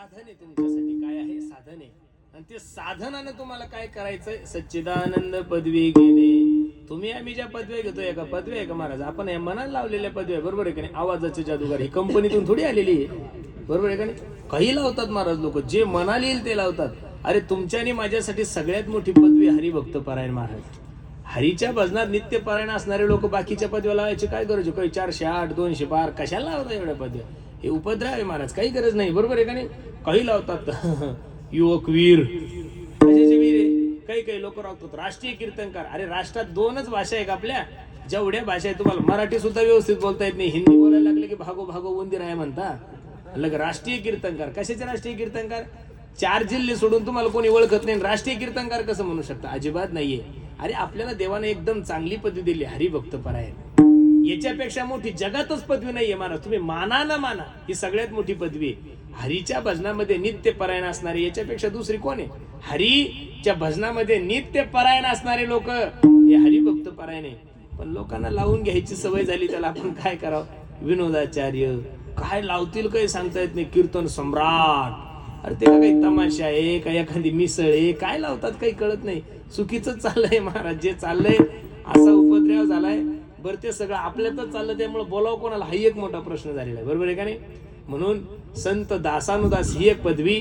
साधन आहे तुमच्यासाठी. काय आहे? साधन आहे. आणि ते साधनानं तुम्हाला काय करायचंय? सच्चिदानंद पदवी घेणे. तुम्ही आम्ही ज्या पदव्या घेतोय का पदवी आहे का महाराज? आपण या मनाला लावलेल्या पदव्या, बरोबर आहे का नाही? आवाजाचे जादूगार ही कंपनीतून थोडी आलेली आहे, बरोबर आहे का नाही? काही लावतात महाराज लोक, जे मनाला येईल ते लावतात. अरे तुमच्या आणि माझ्यासाठी सगळ्यात मोठी पदवी हरिभक्त पारायण महाराज. हरीच्या भजनात नित्य पारायण असणारे लोक बाकीच्या पदव्या लावायची काय गरज आहे? काही 408 200 पार कशाला लावतात एवढ्या पदव्या? हे उपद्रव आहे महाराज, काही गरज नाही, बरोबर आहे का नाही? काही लावतात युवक वीर, कशाचे वीर आहे? काही लोक राहतात राष्ट्रीय कीर्तनकार. अरे राष्ट्रात 2च भाषा आहे का आपल्या? जेवढ्या भाषा आहे, तुम्हाला मराठी सुद्धा व्यवस्थित बोलता येत नाही, हिंदी बोलायला लागले की भागो भागो उंदीर आहे म्हणता. लग राष्ट्रीय कीर्तनकार. कशाचे राष्ट्रीय कीर्तनकार? 4 जिल्हे सोडून तुम्हाला कोणी ओळखत नाही, राष्ट्रीय कीर्तनकार कसं म्हणू शकता? अजिबात नाहीये. अरे आपल्याला देवाने एकदम चांगली पदवी दिली, हरिभक्त पारायण. याच्यापेक्षा मोठी जगातच पदवी नाहीये महाराज. तुम्ही माना ना माना, ही सगळ्यात मोठी पदवी आहे. हरीच्या भजनामध्ये नित्य पारायण असणारे याच्यापेक्षा दुसरी कोण आहे? हरीच्या भजनामध्ये नित्य पारायण असणारे लोक हे हरिभक्त पारायण आहे. पण लोकांना लावून घ्यायची सवय झाली, त्याला आपण काय करावं? विनोदाचार्य काय लावतील काही सांगता येत नाही. कीर्तन सम्राट, अरे ते काही तमाशा आहे का एखादी मिसळ आहे, काय लावतात काही कळत नाही. चुकीचं चाललंय महाराज, जे चाललंय असा उपद्रव झालाय. बरं ते सगळं आपल्यातच चाललं, त्यामुळे बोलावं कोणाला हा एक मोठा प्रश्न झालेला आहे, बरोबर आहे का नाही? म्हणून संत दासानुदास ही एक पदवी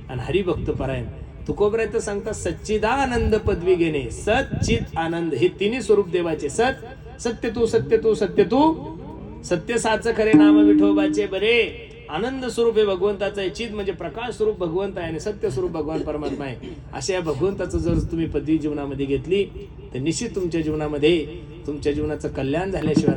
आणि हरिभक्त पारायण. तुकोबराय तर सांगतात सच्चिदानंद पदवी घेणे. सच्चित आनंद हे तिन्ही स्वरूप देवाचे. सत्य तू सत्य तू सत्य तू सत्य साच खरे नाम विठोबाचे बरे. आनंद स्वरूप हे भगवंताचं आहे. चित म्हणजे प्रकाश स्वरूप भगवंत आहे आणि सत्य स्वरूप भगवान परमात्मा आहे. अशा या भगवंताचं जर तुम्ही पदवी जीवनामध्ये घेतली तर निश्चित तुमच्या जीवनाचं कल्याण झाल्याशिवाय